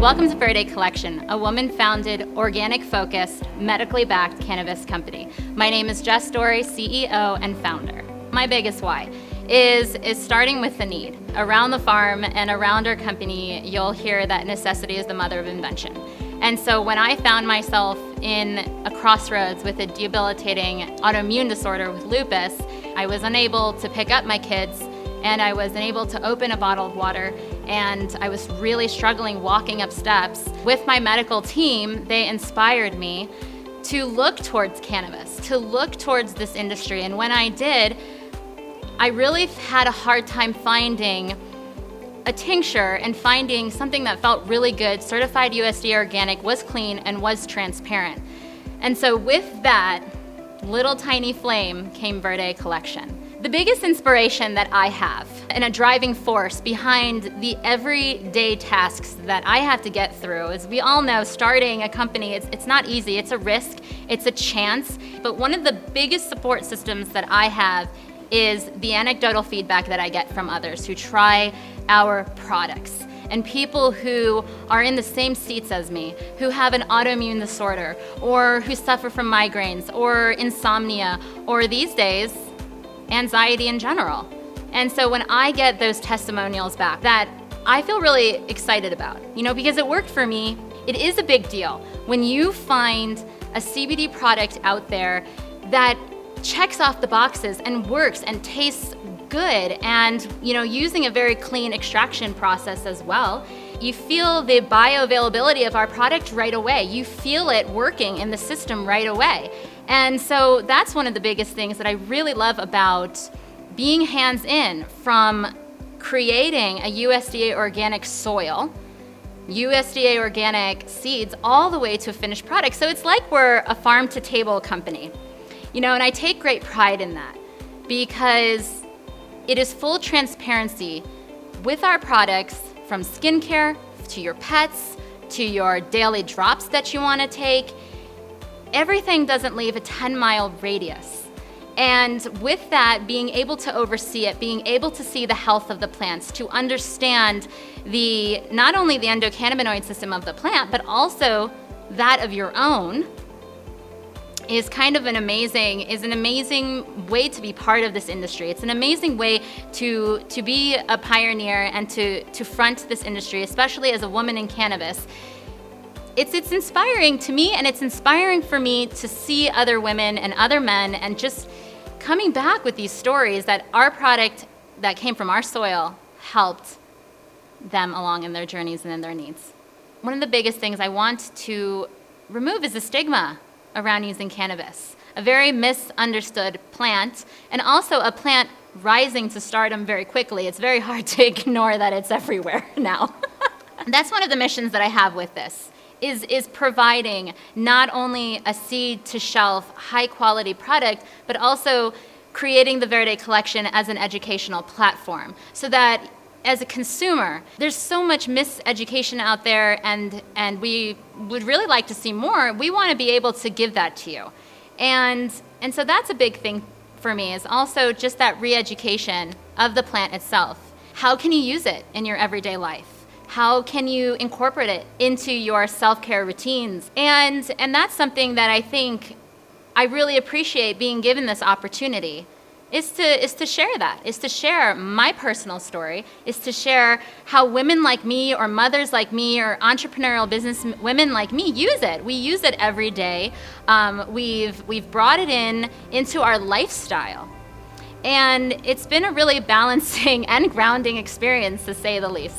Welcome to Verde Collection, a woman-founded, organic-focused, medically-backed cannabis company. My name is Jess Dory, CEO and founder. My biggest why is starting with the need. Around the farm and around our company, you'll hear that necessity is the mother of invention. And so when I found myself in a crossroads with a debilitating autoimmune disorder with lupus, I was unable to pick up my kids, and I was unable to open a bottle of water, and I was really struggling walking up steps. With my medical team, they inspired me to look towards cannabis, to look towards this industry. And when I did, I really had a hard time finding a tincture and finding something that felt really good, certified USDA Organic, was clean, and was transparent. And so with that little tiny flame came Verde Collection. The biggest inspiration that I have and a driving force behind the everyday tasks that I have to get through is, we all know, starting a company, it's not easy, it's a risk, it's a chance. But one of the biggest support systems that I have is the anecdotal feedback that I get from others who try our products, and people who are in the same seats as me, who have an autoimmune disorder, or who suffer from migraines, or insomnia, or these days, anxiety in general. And so when I get those testimonials back, that I feel really excited about, because it worked for me. It is a big deal when you find a CBD product out there that checks off the boxes and works and tastes good, and using a very clean extraction process as well. You feel the bioavailability of our product right away. You feel it working in the system right away. And so that's one of the biggest things that I really love about being hands-in, from creating a USDA organic soil, USDA organic seeds, all the way to a finished product. So it's like we're a farm-to-table company, and I take great pride in that, because it is full transparency with our products, from skincare to your pets to your daily drops that you want to take. Everything doesn't leave a 10-mile radius. And with that, being able to oversee it, being able to see the health of the plants, to understand not only the endocannabinoid system of the plant, but also that of your own, is kind of an amazing way to be part of this industry. It's an amazing way to be a pioneer and to front this industry, especially as a woman in cannabis. It's inspiring to me, and it's inspiring for me to see other women and other men, and just coming back with these stories that our product that came from our soil helped them along in their journeys and in their needs. One of the biggest things I want to remove is the stigma around using cannabis, a very misunderstood plant, and also a plant rising to stardom very quickly. It's very hard to ignore that it's everywhere now. That's one of the missions that I have with this, is providing not only a seed to shelf, high quality product, but also creating the Verde Collection as an educational platform, so that as a consumer, there's so much miseducation out there, and we would really like to see more. We want to be able to give that to you. And so that's a big thing for me, is also just that re-education of the plant itself. How can you use it in your everyday life? How can you incorporate it into your self-care routines? And that's something that I think I really appreciate being given this opportunity, is to share that, is to share my personal story, is to share how women like me, or mothers like me, or entrepreneurial business women like me use it. We use it every day. We've brought it into our lifestyle. And it's been a really balancing and grounding experience, to say the least.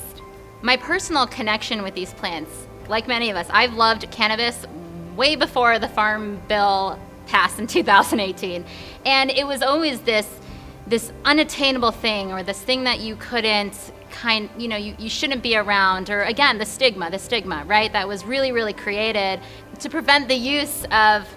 My personal connection with these plants, like many of us, I've loved cannabis way before the Farm Bill passed in 2018. And it was always this unattainable thing, or this thing that you couldn't you shouldn't be around, or again, the stigma, right? That was really, really created to prevent the use of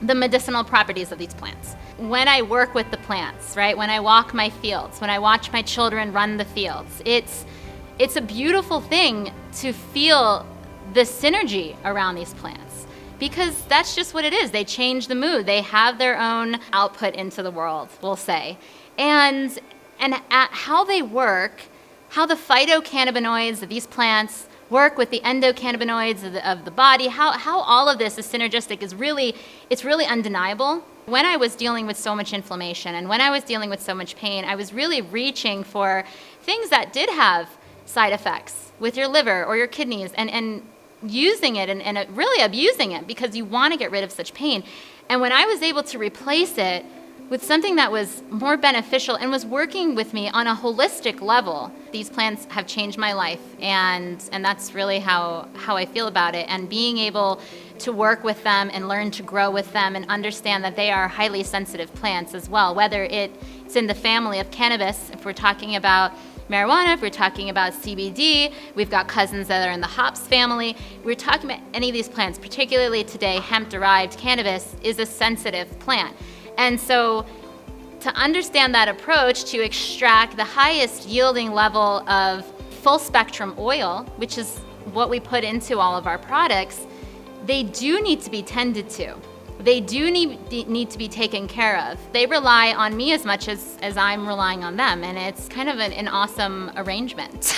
the medicinal properties of these plants. When I work with the plants, right? When I walk my fields, when I watch my children run the fields, it's a beautiful thing to feel the synergy around these plants, because that's just what it is. They change the mood. They have their own output into the world, we'll say. And at how they work, how the phytocannabinoids of these plants work with the endocannabinoids of the body, how all of this is synergistic it's really undeniable. When I was dealing with so much inflammation and when I was dealing with so much pain, I was really reaching for things that did have side effects with your liver or your kidneys and using it and really abusing it because you want to get rid of such pain. And when I was able to replace it with something that was more beneficial and was working with me on a holistic level, these plants have changed my life, and that's really how I feel about it. And being able to work with them and learn to grow with them and understand that they are highly sensitive plants as well, whether it's in the family of cannabis, if we're talking about marijuana, if we're talking about CBD, we've got cousins that are in the hops family. We're talking about any of these plants, particularly today, hemp-derived cannabis is a sensitive plant. And so to understand that approach to extract the highest yielding level of full spectrum oil, which is what we put into all of our products, they do need to be tended to. They do need to be taken care of. They rely on me as much as I'm relying on them, and it's kind of an awesome arrangement.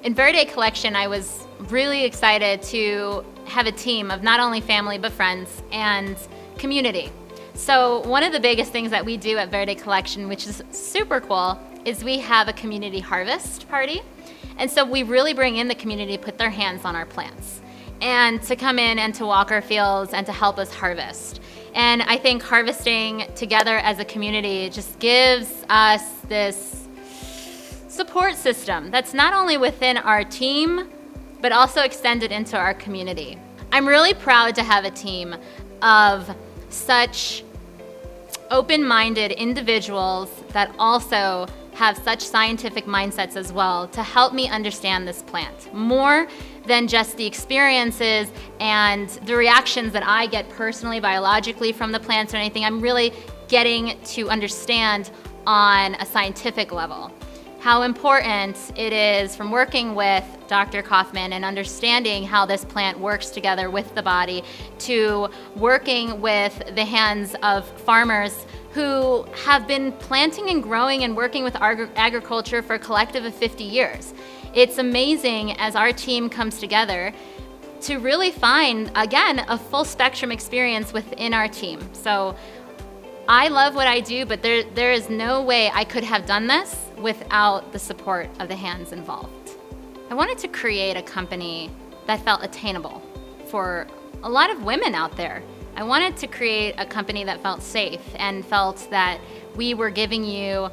In Verde Collection, I was really excited to have a team of not only family but friends and community. So one of the biggest things that we do at Verde Collection, which is super cool, is we have a community harvest party. And so we really bring in the community to put their hands on our plants and to come in and to walk our fields and to help us harvest. And I think harvesting together as a community just gives us this support system that's not only within our team, but also extended into our community. I'm really proud to have a team of such open-minded individuals that also have such scientific mindsets as well to help me understand this plant more than just the experiences and the reactions that I get personally, biologically from the plants or anything. I'm really getting to understand on a scientific level how important it is from working with Dr. Kaufman and understanding how this plant works together with the body to working with the hands of farmers who have been planting and growing and working with agriculture for a collective of 50 years. It's amazing as our team comes together to really find, again, a full spectrum experience within our team. So I love what I do, but there is no way I could have done this without the support of the hands involved. I wanted to create a company that felt attainable for a lot of women out there. I wanted to create a company that felt safe and felt that we were giving you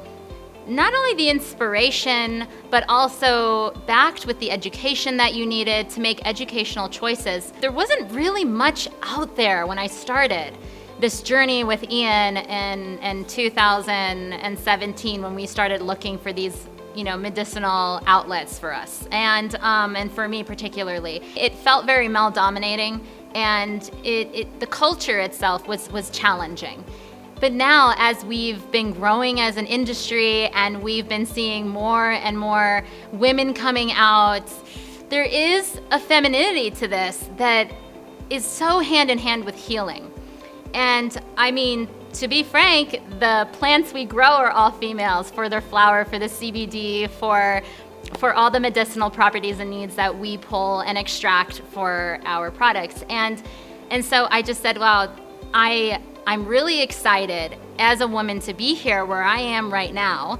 not only the inspiration, but also backed with the education that you needed to make educational choices. There wasn't really much out there when I started this journey with Ian in 2017 when we started looking for these medicinal outlets for us and for me particularly. It felt very male dominating, and the culture itself was challenging. But now, as we've been growing as an industry and we've been seeing more and more women coming out, there is a femininity to this that is so hand in hand with healing. And I mean, to be frank, the plants we grow are all females for their flower, for the CBD, for all the medicinal properties and needs that we pull and extract for our products. And so I just said, wow, I'm really excited as a woman to be here where I am right now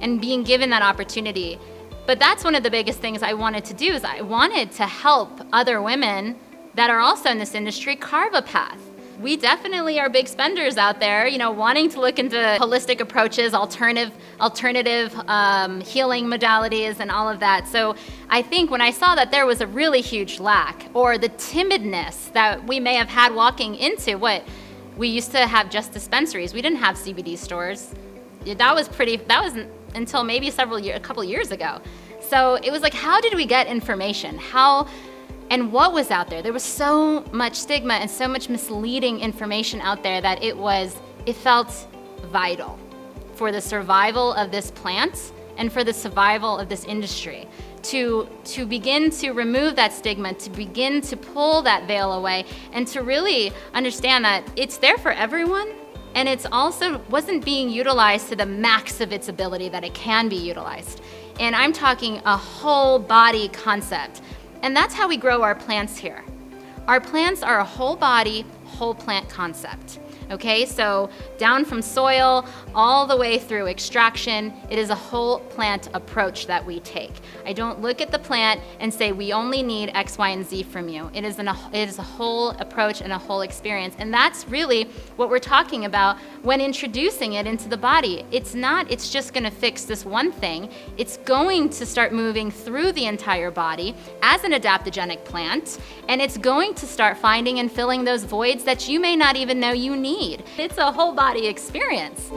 and being given that opportunity. But that's one of the biggest things I wanted to do is I wanted to help other women that are also in this industry carve a path. We definitely are big spenders out there, wanting to look into holistic approaches, alternative healing modalities and all of that. So I think when I saw that there was a really huge lack, or the timidness that we may have had walking into we used to have just dispensaries. We didn't have CBD stores. That was until maybe a couple years ago. So it was like, how did we get information? And what was out there? There was so much stigma and so much misleading information out there that it felt vital for the survival of this plant and for the survival of this industry to begin to remove that stigma, to begin to pull that veil away, and to really understand that it's there for everyone, and it's also wasn't being utilized to the max of its ability that it can be utilized. And I'm talking a whole body concept. And that's how we grow our plants here. Our plants are a whole body, whole plant concept. Okay, so down from soil all the way through extraction, it is a whole plant approach that we take. I don't look at the plant and say we only need X, Y, and Z from you. It is a whole approach and a whole experience, and that's really what we're talking about when introducing it into the body. It's just gonna fix this one thing. It's going to start moving through the entire body as an adaptogenic plant, and it's going to start finding and filling those voids that you may not even know you need. It's a whole body experience.